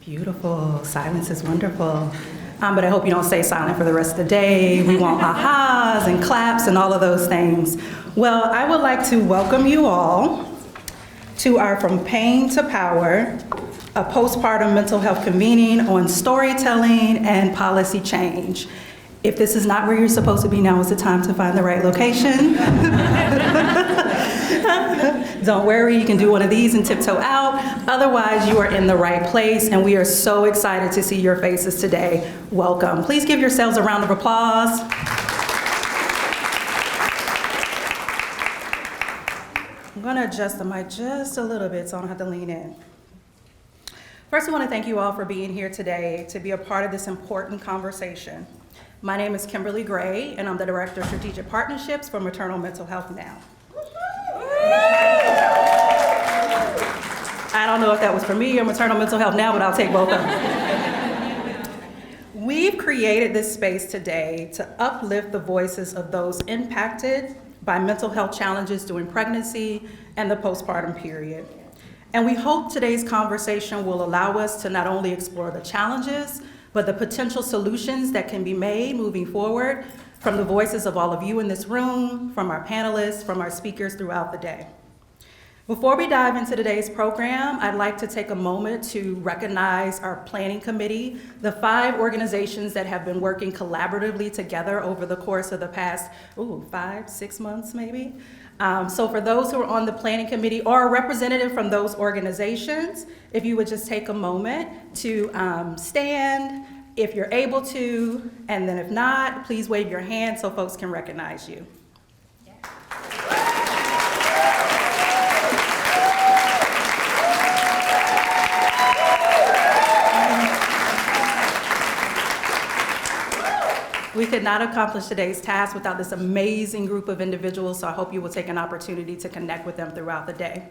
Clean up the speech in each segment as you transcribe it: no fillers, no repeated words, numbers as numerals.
Beautiful. Silence is wonderful. But I hope you don't stay silent for the rest of the day. We want ahas and claps and all of those things. Well, I would like to welcome you all to our From Pain to Power, a postpartum mental health convening on storytelling and policy change. If this is not where you're supposed to be, now is the time to find the right location. Don't worry, you can do one of these and tiptoe out. Otherwise, you are in the right place, and we are so excited to see your faces today. Welcome. Please give yourselves a round of applause. I'm going to adjust the mic just a little bit so I don't have to lean in. First, I want to thank you all for being here today to be a part of this important conversation. My name is Kimberly Gray, and I'm the Director of Strategic Partnerships for Maternal Mental Health Now. I don't know if that was for me or Maternal Mental Health Now, but I'll take both of them. We've created this space today to uplift the voices of those impacted by mental health challenges during pregnancy and the postpartum period. And we hope today's conversation will allow us to not only explore the challenges, but the potential solutions that can be made moving forward from the voices of all of you in this room, from our panelists, from our speakers throughout the day. Before we dive into today's program, I'd like to take a moment to recognize our planning committee, the 5 organizations that have been working collaboratively together over the course of the past, 5-6 months maybe. So for those who are on the planning committee or a representative from those organizations, if you would just take a moment to stand if you're able to, and then if not, please wave your hand so folks can recognize you. We could not accomplish today's task without this amazing group of individuals, so I hope you will take an opportunity to connect with them throughout the day.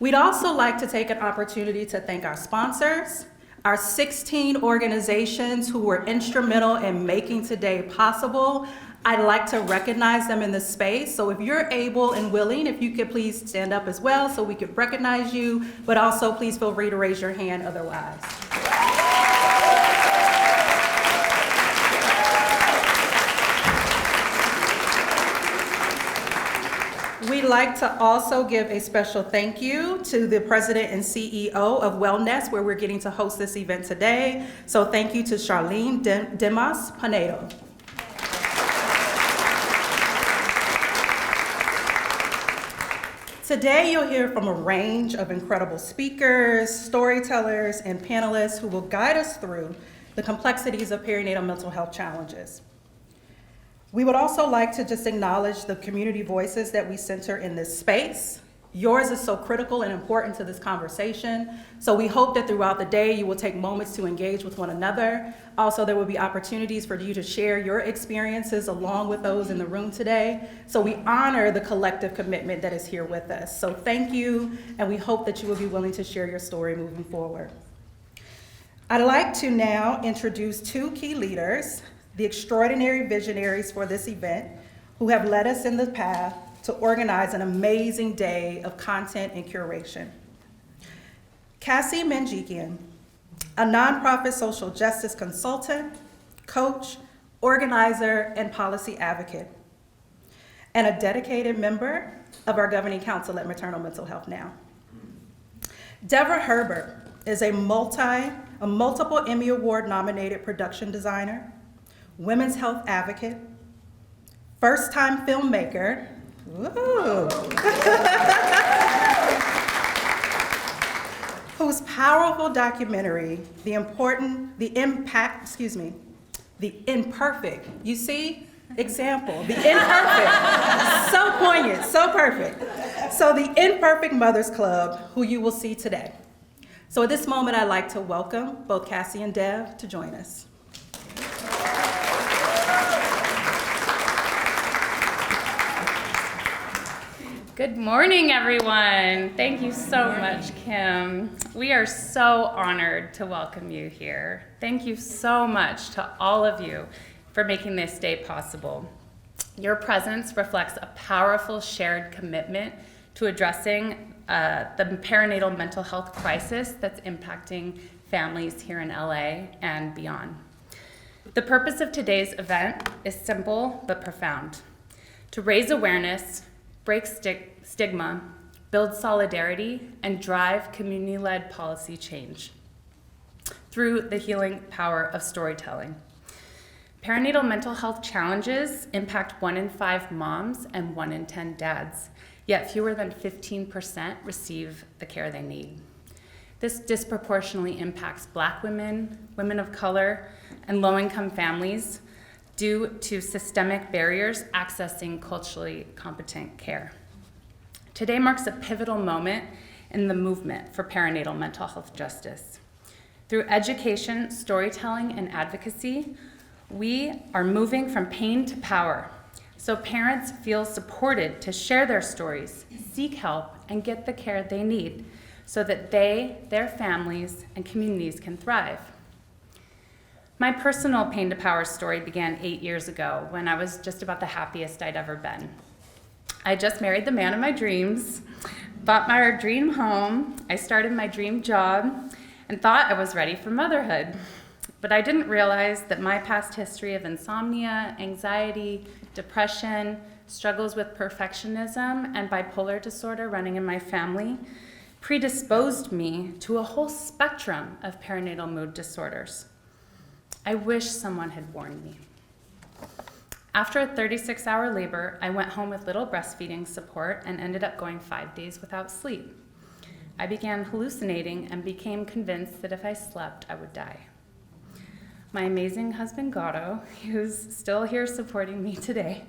We'd also like to take an opportunity to thank our sponsors, our 16 organizations who were instrumental in making today possible. I'd like to recognize them in this space, so if you're able and willing, if you could please stand up as well so we could recognize you, but also please feel free to raise your hand otherwise. We'd like to also give a special thank you to the president and CEO of Wellness, where we're getting to host this event today. So thank you to Charlene Dimas Panedo. Today you'll hear from a range of incredible speakers, storytellers, and panelists who will guide us through the complexities of perinatal mental health challenges. We would also like to just acknowledge the community voices that we center in this space. Yours is so critical and important to this conversation. So we hope that throughout the day you will take moments to engage with one another. Also, there will be opportunities for you to share your experiences along with those in the room today. So we honor the collective commitment that is here with us. So thank you, and we hope that you will be willing to share your story moving forward. I'd like to now introduce 2 key leaders, the extraordinary visionaries for this event, who have led us in the path to organize an amazing day of content and curation. Cassie Manjikian, a nonprofit social justice consultant, coach, organizer, and policy advocate, and a dedicated member of our governing council at Maternal Mental Health Now. Deborah Herbert is a multiple Emmy Award nominated production designer, women's health advocate, first-time filmmaker, whose powerful documentary, The Imperfect, you see, example, The Imperfect, so poignant, so perfect. So The Imperfect Mothers Club, who you will see today. So at this moment, I'd like to welcome both Cassie and Dev to join us. Good morning, everyone. Thank you so much, Kim. We are so honored to welcome you here. Thank you so much to all of you for making this day possible. Your presence reflects a powerful shared commitment to addressing the perinatal mental health crisis that's impacting families here in LA and beyond. The purpose of today's event is simple but profound: to raise awareness, break stigma, build solidarity, and drive community-led policy change through the healing power of storytelling. Perinatal mental health challenges impact 1 in 5 moms and 1 in 10 dads, yet fewer than 15% receive the care they need. This disproportionately impacts Black women, women of color, and low-income families due to systemic barriers accessing culturally competent care. Today marks a pivotal moment in the movement for perinatal mental health justice. Through education, storytelling, and advocacy, we are moving from pain to power, so parents feel supported to share their stories, seek help, and get the care they need so that they, their families, and communities can thrive. My personal pain to power story began 8 years ago when I was just about the happiest I'd ever been. I just married the man of my dreams, bought my dream home, I started my dream job, and thought I was ready for motherhood. But I didn't realize that my past history of insomnia, anxiety, depression, struggles with perfectionism, and bipolar disorder running in my family predisposed me to a whole spectrum of perinatal mood disorders. I wish someone had warned me. After a 36-hour labor, I went home with little breastfeeding support and ended up going 5 days without sleep. I began hallucinating and became convinced that if I slept, I would die. My amazing husband, Gato, who's still here supporting me today,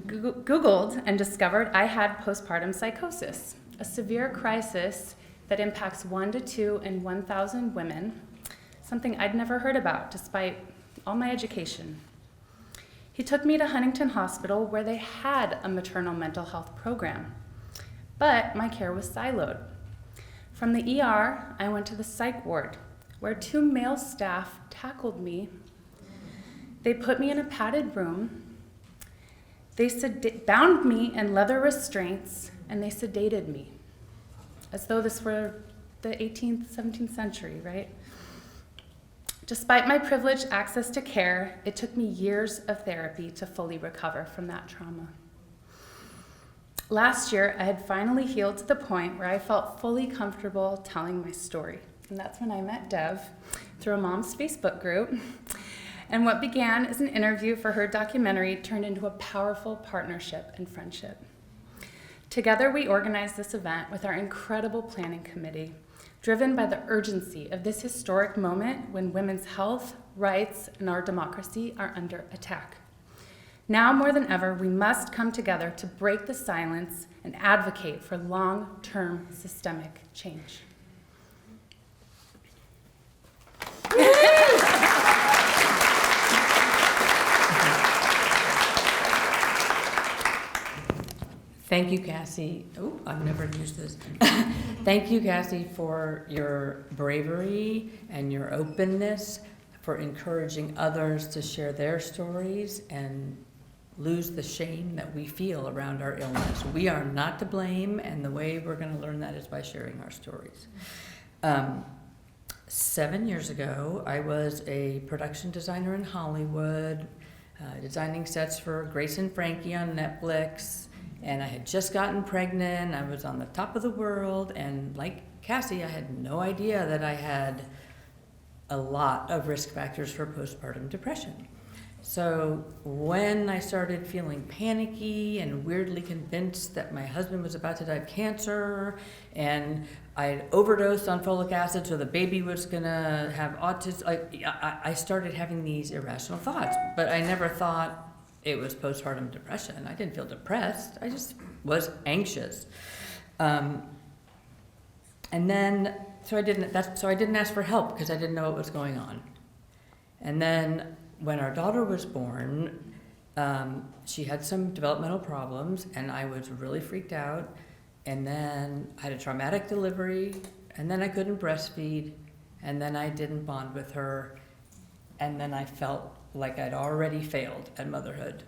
Googled and discovered I had postpartum psychosis, a severe crisis that impacts 1 to 2 in 1,000 women, something I'd never heard about despite all my education. He took me to Huntington Hospital where they had a maternal mental health program, but my care was siloed. From the ER, I went to the psych ward, where 2 male staff tackled me. They put me in a padded room. They bound me in leather restraints, and they sedated me, as though this were the 18th, 17th century, right? Despite my privileged access to care, it took me years of therapy to fully recover from that trauma. Last year, I had finally healed to the point where I felt fully comfortable telling my story. And that's when I met Dev through a mom's Facebook group. And what began as an interview for her documentary turned into a powerful partnership and friendship. Together, we organized this event with our incredible planning committee, driven by the urgency of this historic moment when women's health, rights, and our democracy are under attack. Now more than ever, we must come together to break the silence and advocate for long-term systemic change. Thank you, Cassie. Oh, I've never used this. Thank you, Cassie, for your bravery and your openness, for encouraging others to share their stories and lose the shame that we feel around our illness. We are not to blame, and the way we're going to learn that is by sharing our stories. 7 years ago, I was a production designer in Hollywood, designing sets for Grace and Frankie on Netflix, and I had just gotten pregnant. I was on the top of the world, and like Cassie, I had no idea that I had a lot of risk factors for postpartum depression. So when I started feeling panicky and weirdly convinced that my husband was about to die of cancer, and I had overdosed on folic acid so the baby was gonna have autism, I started having these irrational thoughts, but I never thought it was postpartum depression. I didn't feel depressed, I just was anxious. And then, so I didn't ask for help because I didn't know what was going on. And then when our daughter was born, she had some developmental problems, and I was really freaked out. And then I had a traumatic delivery, and then I couldn't breastfeed, and then I didn't bond with her, and then I felt like I'd already failed at motherhood,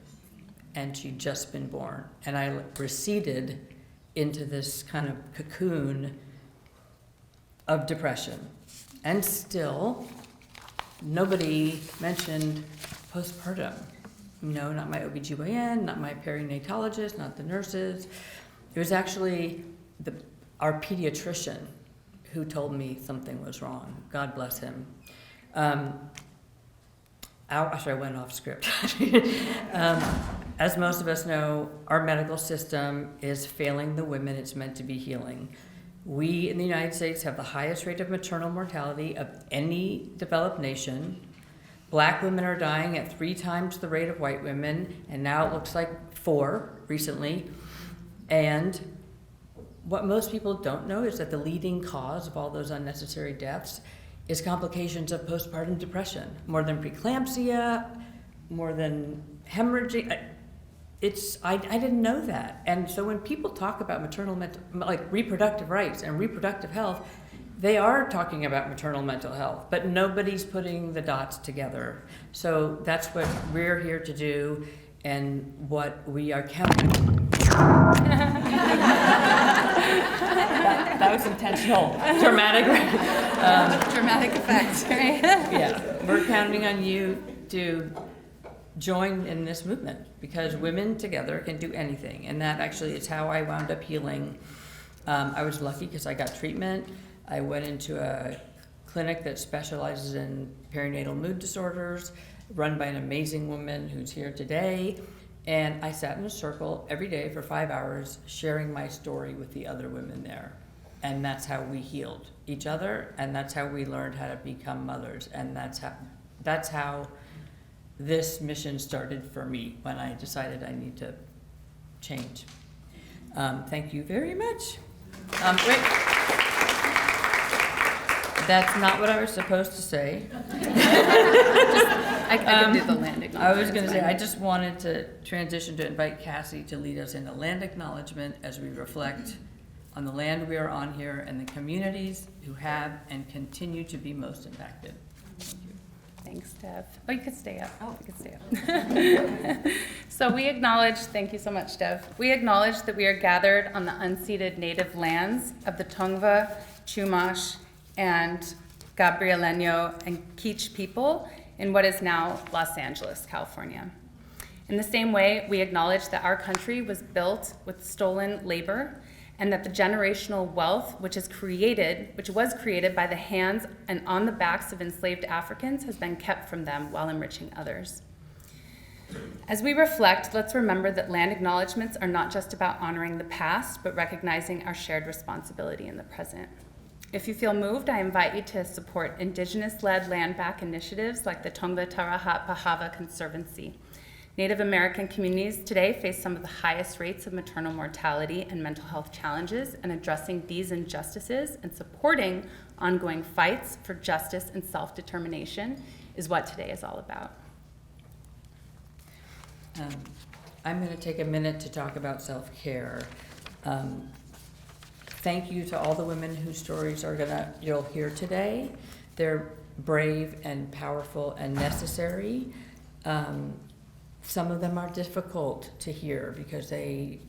and she'd just been born. And I receded into this kind of cocoon of depression. And still, nobody mentioned postpartum. Not my OBGYN, not my perinatologist, not the nurses. It was actually our pediatrician who told me something was wrong. God bless him. I went off script. As most of us know, our medical system is failing the women it's meant to be healing. We in the United States have the highest rate of maternal mortality of any developed nation. Black women are dying at 3 times the rate of white women, and now it looks like 4 recently. And what most people don't know is that the leading cause of all those unnecessary deaths is complications of postpartum depression, more than preeclampsia, more than hemorrhaging. I didn't know that. And so when people talk about reproductive rights and reproductive health, they are talking about maternal mental health, but nobody's putting the dots together. So that's what we're here to do and what we are counting. that was intentional. Dramatic. Dramatic effect, right? Yeah, we're counting on you to join in this movement because women together can do anything. And that actually is how I wound up healing. I was lucky because I got treatment. I went into a clinic that specializes in perinatal mood disorders, run by an amazing woman who's here today. And I sat in a circle every day for 5 hours sharing my story with the other women there. And that's how we healed each other, and that's how we learned how to become mothers. And that's how this mission started for me when I decided I need to change. Thank you very much. Wait. That's not what I was supposed to say. I can do the land acknowledgement. I was going to say, I just wanted to transition to invite Cassie to lead us in a land acknowledgement as we reflect on the land we are on here and the communities who have and continue to be most impacted. Thank you. Thanks, Deb. Oh, you could stay up. Oh, you could stay up. So we acknowledge, thank you so much, Deb. We acknowledge that we are gathered on the unceded native lands of the Tongva, Chumash, and Gabrieleño and Kizh people in what is now Los Angeles, California. In the same way, we acknowledge that our country was built with stolen labor and that the generational wealth which was created by the hands and on the backs of enslaved Africans has been kept from them while enriching others. As we reflect, let's remember that land acknowledgements are not just about honoring the past, but recognizing our shared responsibility in the present. If you feel moved, I invite you to support Indigenous-led land back initiatives like the Tongva Tarahat Pahava Conservancy. Native American communities today face some of the highest rates of maternal mortality and mental health challenges, and addressing these injustices and supporting ongoing fights for justice and self-determination is what today is all about. I'm going to take a minute to talk about self-care. Thank you to all the women whose stories you'll hear today. They're brave and powerful and necessary. Some of them are difficult to hear because they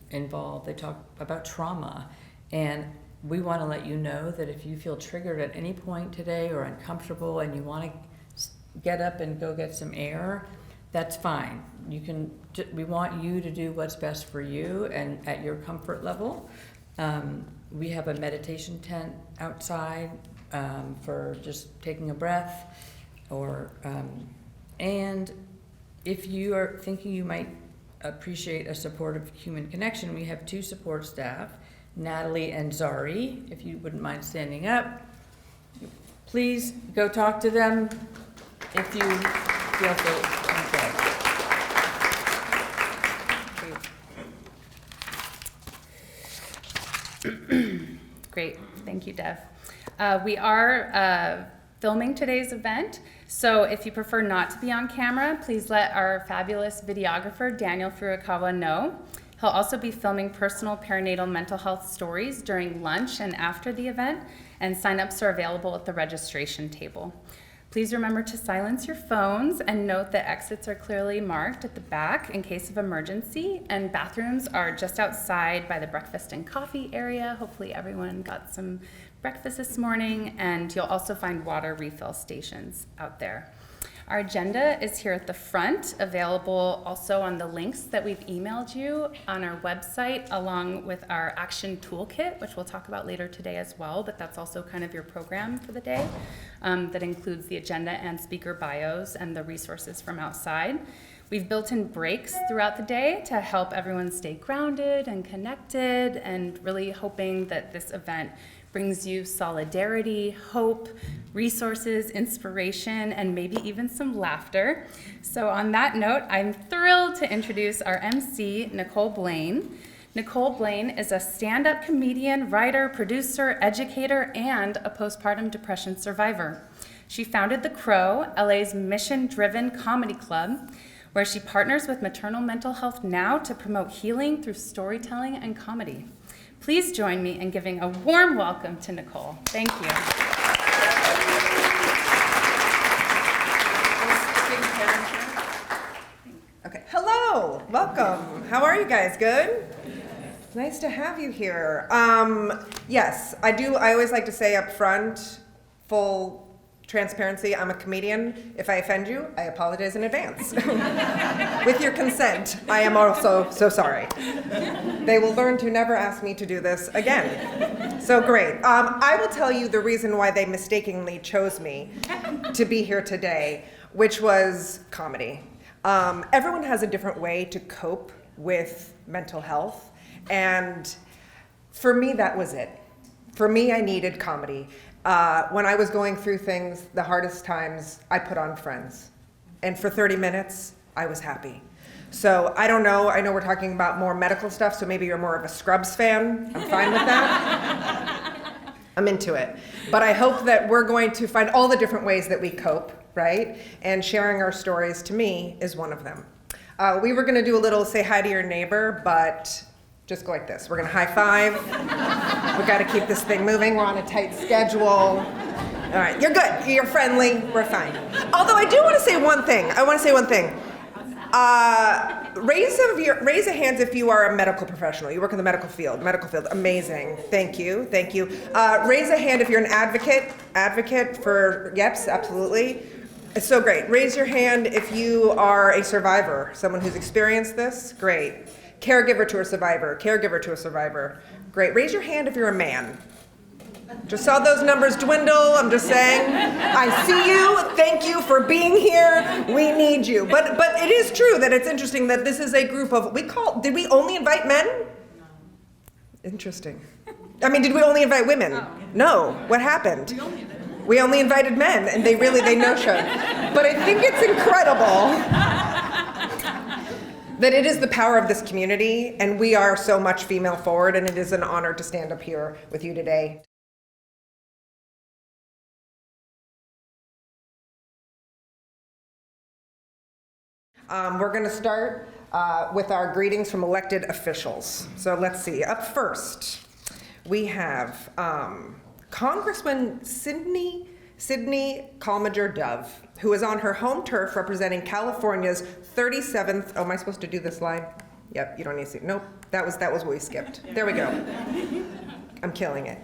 talk about trauma. And we want to let you know that if you feel triggered at any point today or uncomfortable and you want to get up and go get some air, that's fine. We want you to do what's best for you and at your comfort level. We have a meditation tent outside for just taking a breath, and if you are thinking you might appreciate a supportive human connection, we have 2 support staff, Natalie and Zari. If you wouldn't mind standing up, please go talk to them if you feel so inclined. Great, thank you, Dev. We are filming today's event, so if you prefer not to be on camera, please let our fabulous videographer, Daniel Furukawa, know. He'll also be filming personal perinatal mental health stories during lunch and after the event, and sign-ups are available at the registration table. Please remember to silence your phones and note that exits are clearly marked at the back in case of emergency, and bathrooms are just outside by the breakfast and coffee area. Hopefully everyone got some breakfast this morning, and you'll also find water refill stations out there. Our agenda is here at the front, available also on the links that we've emailed you on our website, along with our action toolkit, which we'll talk about later today as well, but that's also kind of your program for the day. That includes the agenda and speaker bios and the resources from outside. We've built in breaks throughout the day to help everyone stay grounded and connected, and really hoping that this event brings you solidarity, hope, resources, inspiration, and maybe even some laughter. So on that note, I'm thrilled to introduce our MC, Nicole Blaine. Nicole Blaine is a stand-up comedian, writer, producer, educator, and a postpartum depression survivor. She founded The Crow, LA's mission-driven comedy club, where she partners with Maternal Mental Health Now to promote healing through storytelling and comedy. Please join me in giving a warm welcome to Nicole. Thank you. Okay. Hello. Welcome. How are you guys? Good? Nice to have you here. Yes, I do. I always like to say up front, full transparency, I'm a comedian. If I offend you, I apologize in advance. With your consent, I am also so sorry. They will learn to never ask me to do this again. So great. I will tell you the reason why they mistakenly chose me to be here today, which was comedy. Everyone has a different way to cope with mental health, and for me, that was it. For me, I needed comedy. When I was going through things, the hardest times, I put on Friends. And for 30 minutes, I was happy. So I don't know, I know we're talking about more medical stuff, so maybe you're more of a Scrubs fan. I'm fine with that. I'm into it. But I hope that we're going to find all the different ways that we cope, right? And sharing our stories, to me, is one of them. We were gonna do a little say hi to your neighbor, but just go like this. We're gonna high five. We gotta keep this thing moving. We're on a tight schedule. All right, you're good. You're friendly. We're fine. Although I do wanna say one thing. Raise a hand if you are a medical professional. You work in the medical field. Amazing. Thank you. Raise a hand if you're an advocate for, yes, absolutely. It's so great. Raise your hand if you are a survivor, someone who's experienced this. Great. Caregiver to a survivor. Great. Raise your hand if you're a man. Just saw those numbers dwindle. I'm just saying. I see you. Thank you for being here. We need you. But it is true that it's interesting that this is a group of, did we only invite men? No. Interesting. I mean, did we only invite women? No. What happened? We only invited men, and they no-showed. But I think it's incredible that it is the power of this community, and we are so much female forward, and it is an honor to stand up here with you today. We're going to start with our greetings from elected officials. So let's see. Up first, we have Congresswoman Sydney Calmager Dove, who is on her home turf representing California's 37th, oh, am I supposed to do this slide? Yep, you don't need to see, nope, that was what we skipped. There we go. I'm killing it.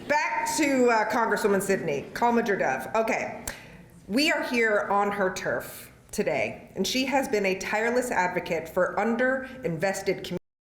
Back to Congresswoman Sydney Calmager Dove. Okay, we are here on her turf today, and she has been a tireless advocate for underinvested communities.